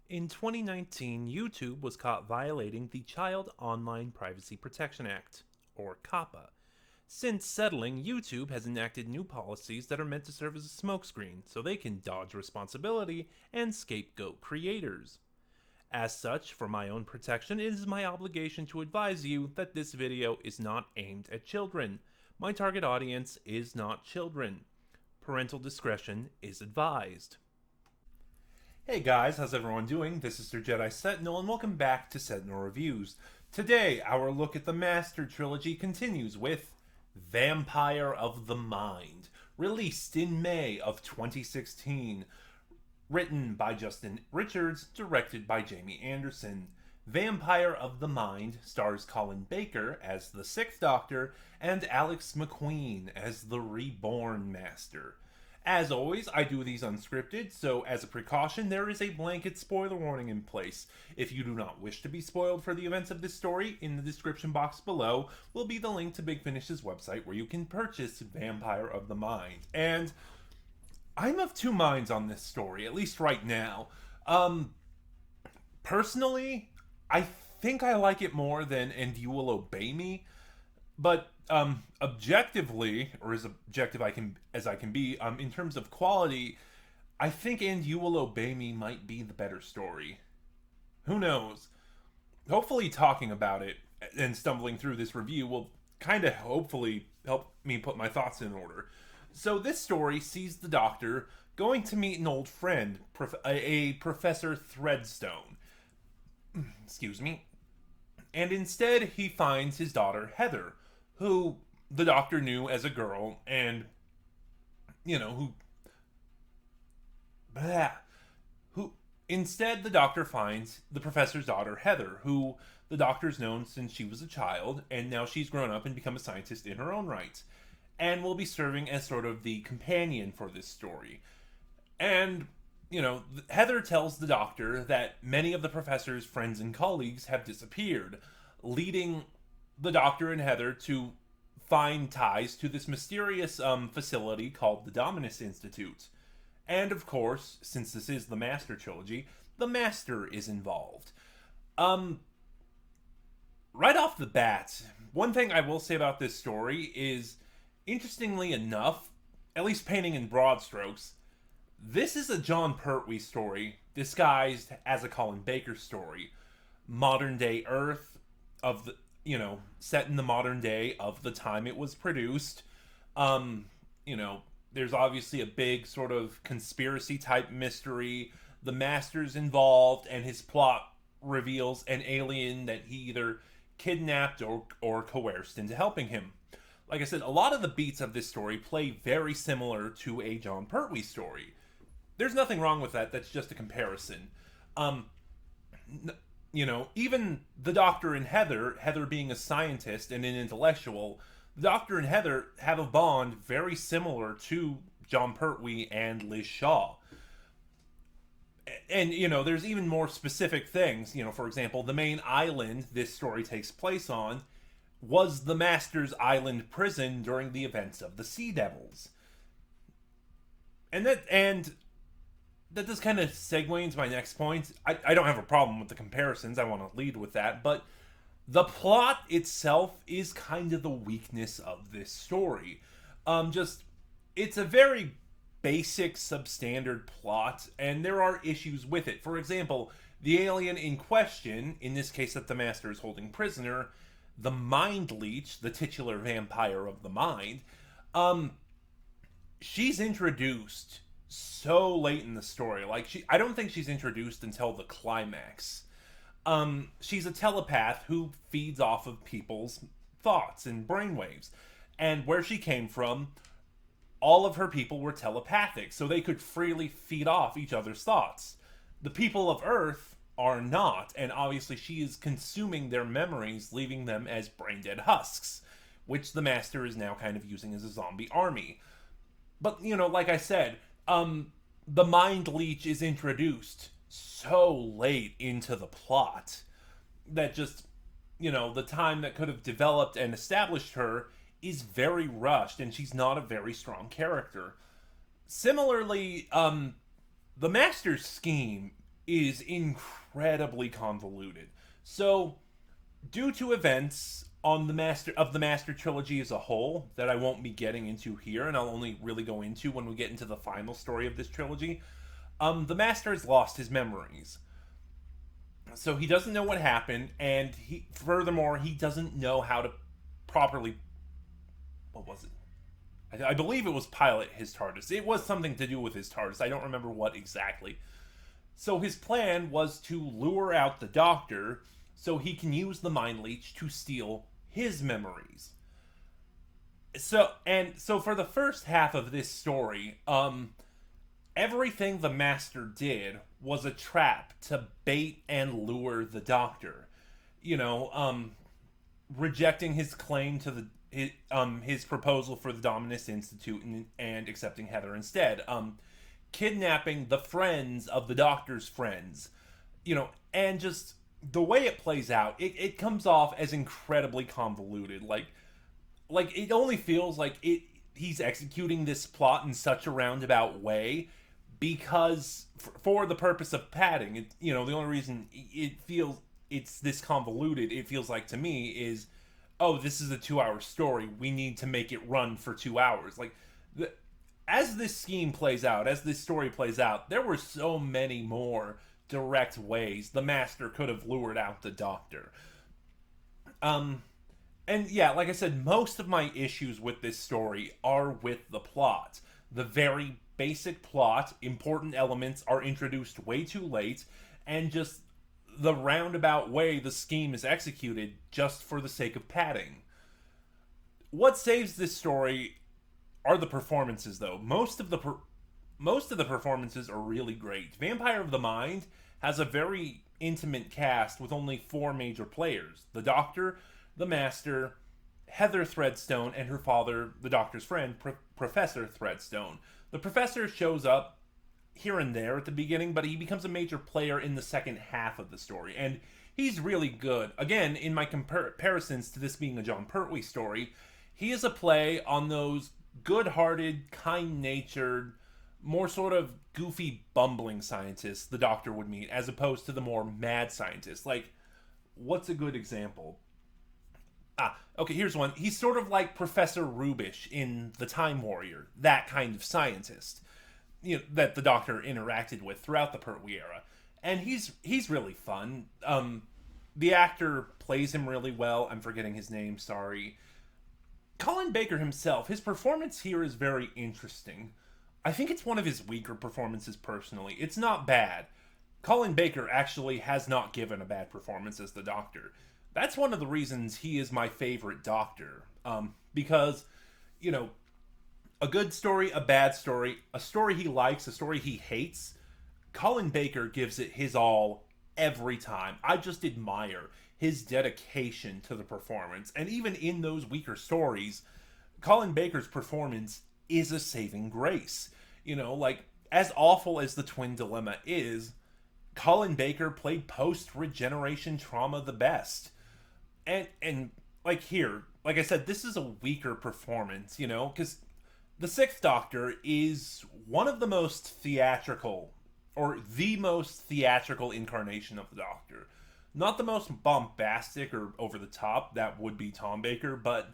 In 2019, YouTube was caught violating the Child Online Privacy Protection Act, or COPPA. Since settling, YouTube has enacted new policies that are meant to serve as a smokescreen so they can dodge responsibility and scapegoat creators. As such, for my own protection, it is my obligation to advise you that this video is not aimed at children. My target audience is not children. Parental discretion is advised. Hey guys, how's everyone doing? This is Sir Jedi Sentinel, and welcome back to Sentinel Reviews. Today, our look at the Master Trilogy continues with Vampire of the Mind, released in May of 2016. Written by Justin Richards, directed by Jamie Anderson. Vampire of the Mind stars Colin Baker as the Sixth Doctor and Alex McQueen as the Reborn Master. As always, I do these unscripted, so as a precaution, there is a blanket spoiler warning in place. If you do not wish to be spoiled for the events of this story, in the description box below will be the link to Big Finish's website where you can purchase Vampire of the Mind. And I'm of two minds on this story, at least right now. Personally, I think I like it more than And You Will Obey Me, but objectively, or as objective as I can be, in terms of quality, I think And You Will Obey Me might be the better story. Who knows? Hopefully, talking about it and stumbling through this review will kind of hopefully help me put my thoughts in order. So this story sees the Doctor going to meet an old friend, a Professor Threadstone. Excuse me. And instead, he finds his daughter Heather, who the Doctor knew as a girl, and who instead the Doctor finds the Professor's daughter Heather, who the Doctor's known since she was a child, and now she's grown up and become a scientist in her own right, and will be serving as sort of the companion for this story. And, Heather tells the Doctor that many of the Professor's friends and colleagues have disappeared, leading the Doctor and Heather to find ties to this mysterious facility called the Dominus Institute. And, of course, since this is the Master Trilogy, the Master is involved. Right off the bat, one thing I will say about this story is, interestingly enough, at least painting in broad strokes, this is a John Pertwee story disguised as a Colin Baker story. Modern day Earth, set in the modern day of the time it was produced. There's obviously a big sort of conspiracy type mystery. The Master's involved, and his plot reveals an alien that he either kidnapped or coerced into helping him. Like I said, a lot of the beats of this story play very similar to a John Pertwee story. There's nothing wrong with that. That's just a comparison. Even the Doctor and Heather being a scientist and an intellectual, the Doctor and Heather have a bond very similar to John Pertwee and Liz Shaw. And, there's even more specific things. For example, the main island this story takes place on was the Master's island prison during the events of the Sea Devils. And that does kind of segue into my next point. I don't have a problem with the comparisons. I want to lead with that. But the plot itself is kind of the weakness of this story. It's a very basic, substandard plot, and there are issues with it. For example, the alien in question, in this case that the Master is holding prisoner, the Mind Leech, the titular vampire of the mind, she's introduced so late in the story. I don't think she's introduced until the climax. She's a telepath who feeds off of people's thoughts and brainwaves. And where she came from, all of her people were telepathic, so they could freely feed off each other's thoughts. The people of Earth are not, and obviously she is consuming their memories, leaving them as brain-dead husks, which the Master is now kind of using as a zombie army. But, like I said, the Mind Leech is introduced so late into the plot that just, the time that could have developed and established her is very rushed, and she's not a very strong character. Similarly, the Master's scheme is incredibly convoluted. So, due to events on the Master Trilogy as a whole that I won't be getting into here, and I'll only really go into when we get into the final story of this trilogy, the Master has lost his memories. So he doesn't know what happened, and furthermore he doesn't know how to properly, what was it? I believe it was pilot his TARDIS. It was something to do with his TARDIS. I don't remember what exactly. So his plan was to lure out the Doctor so he can use the Mind Leech to steal his memories. So for the first half of this story, everything the Master did was a trap to bait and lure the Doctor. You know, rejecting his claim to his proposal for the Dominus Institute, and accepting Heather instead. Kidnapping the friends of the Doctor's friends. And just the way it plays out, it comes off as incredibly convoluted. Like it only feels like he's executing this plot in such a roundabout way because for the purpose of padding. The only reason it feels it's this convoluted, it feels like to me, is, oh, this is a 2-hour story, we need to make it run for 2 hours. As this scheme plays out, as this story plays out, there were so many more direct ways the Master could have lured out the Doctor. And yeah, like I said, most of my issues with this story are with the plot. The very basic plot, important elements are introduced way too late, and just the roundabout way the scheme is executed just for the sake of padding. What saves this story are the performances, though. Most of the performances are really great. Vampire of the Mind has a very intimate cast with only 4 major players: the Doctor, the Master, Heather Threadstone, and her father, the Doctor's friend, Professor Threadstone. The Professor shows up here and there at the beginning, but he becomes a major player in the second half of the story, and he's really good. Again, in my comparisons to this being a John Pertwee story, he is a play on those good-hearted, kind-natured, more sort of goofy, bumbling scientists the Doctor would meet, as opposed to the more mad scientists. What's a good example? Okay, here's one. He's sort of like Professor Rubish in The Time Warrior, that kind of scientist, that the Doctor interacted with throughout the Pertwee era. And he's really fun. The actor plays him really well. I'm forgetting his name, sorry. Colin Baker himself, his performance here is very interesting. I think it's one of his weaker performances personally. It's not bad. Colin Baker actually has not given a bad performance as the Doctor. That's one of the reasons he is my favorite Doctor. Because, a good story, a bad story, a story he likes, a story he hates, Colin Baker gives it his all every time. I just admire his dedication to the performance. And even in those weaker stories, Colin Baker's performance is a saving grace. As awful as the Twin Dilemma is, Colin Baker played post-regeneration trauma the best. And here, like I said, this is a weaker performance, because the Sixth Doctor is one of the most theatrical, or the most theatrical incarnation of the Doctor. Not the most bombastic or over the top, that would be Tom Baker, but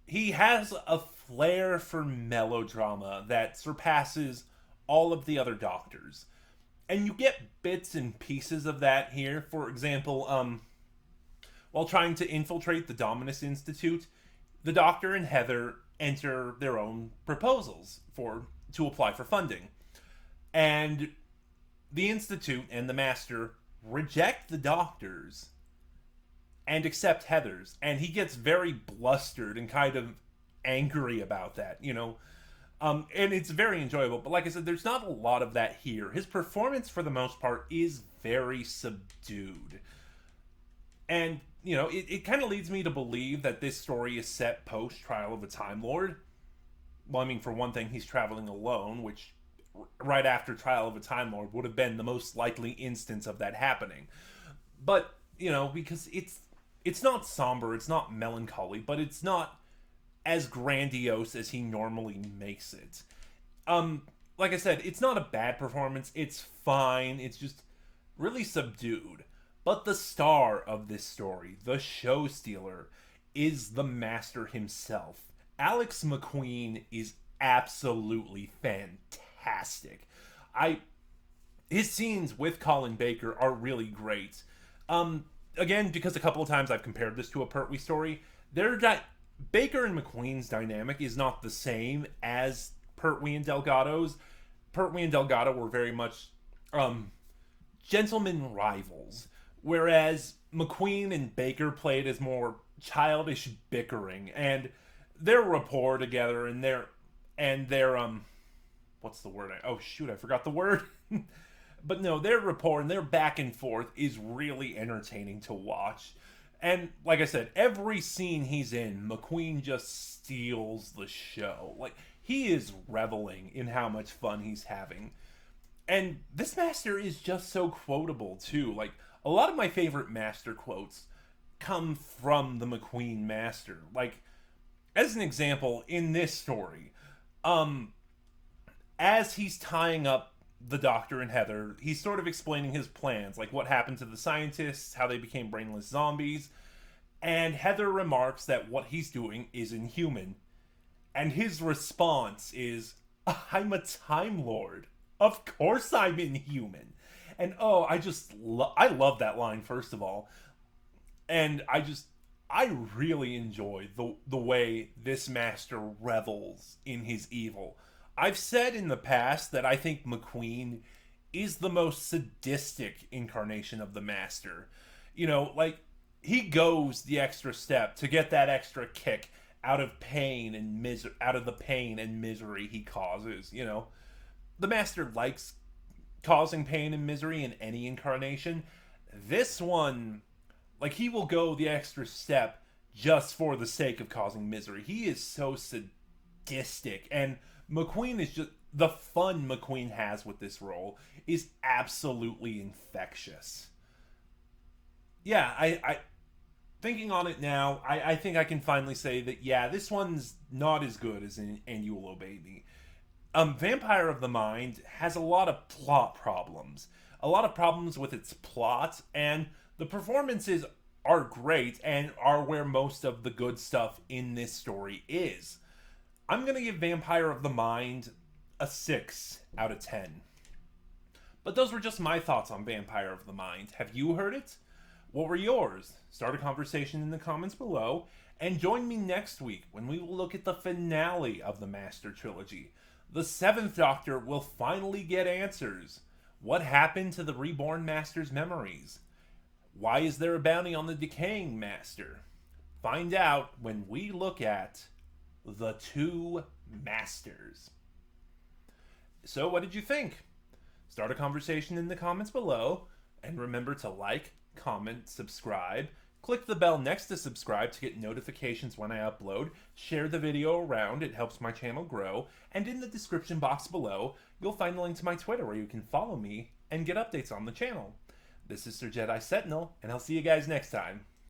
he has a flair for melodrama that surpasses all of the other Doctors. And you get bits and pieces of that here. For example, while trying to infiltrate the Dominus Institute, the Doctor and Heather enter their own proposals to apply for funding. And the Institute and the Master reject the Doctor's and accept Heather's. And he gets very blustered and kind of angry about that, and it's very enjoyable. But like I said, there's not a lot of that here. His performance, for the most part, is very subdued. And, it kind of leads me to believe that this story is set post-Trial of a Time Lord. Well, I mean, for one thing, he's traveling alone, which right after Trial of a Time Lord would have been the most likely instance of that happening. But, because it's not somber, it's not melancholy, but it's not as grandiose as he normally makes it. Like I said, it's not a bad performance. It's fine. It's just really subdued. But the star of this story, the show stealer, is the master himself. Alex McQueen is absolutely fantastic. I His scenes with Colin Baker are really great. Again, because a couple of times I've compared this to a Pertwee story, Baker and McQueen's dynamic is not the same as Pertwee and Delgado's. Pertwee and Delgado were very much gentleman rivals, whereas McQueen and Baker played as more childish bickering, and their rapport together and their what's the word? Oh shoot, I forgot the word. But no, their rapport and their back and forth is really entertaining to watch. And like I said, every scene he's in, McQueen just steals the show. Like, he is reveling in how much fun he's having. And this master is just so quotable too. Like, a lot of my favorite master quotes come from the McQueen master. Like, as an example, in this story, as he's tying up the Doctor and Heather, he's sort of explaining his plans, like what happened to the scientists, how they became brainless zombies, and Heather remarks that what he's doing is inhuman. And his response is, "I'm a Time Lord. Of course I'm inhuman." And oh, I love that line, first of all. And I really enjoy the way this master revels in his evil. I've said in the past that I think McQueen is the most sadistic incarnation of the Master. You know, like, he goes the extra step to get that extra kick out of out of the pain and misery he causes, you know. The Master likes causing pain and misery in any incarnation. This one, like, he will go the extra step just for the sake of causing misery. He is so sadistic, and McQueen is just, the fun McQueen has with this role is absolutely infectious. Yeah, I thinking on it now, I think I can finally say that, yeah, this one's not as good as in And You Will Obey Me. Vampire of the Mind has a lot of plot problems. A lot of problems with its plot, and the performances are great and are where most of the good stuff in this story is. I'm going to give Vampire of the Mind a 6 out of 10. But those were just my thoughts on Vampire of the Mind. Have you heard it? What were yours? Start a conversation in the comments below, and join me next week when we will look at the finale of the Master Trilogy. The 7th Doctor will finally get answers. What happened to the Reborn Master's memories? Why is there a bounty on the decaying Master? Find out when we look at The Two Masters. So what did you think? Start a conversation in the comments below, and remember to like, comment, subscribe, click the bell next to subscribe to get notifications when I upload, share the video around, it helps my channel grow, and in the description box below, you'll find a link to my Twitter where you can follow me and get updates on the channel. This is Sir Jedi Sentinel, and I'll see you guys next time.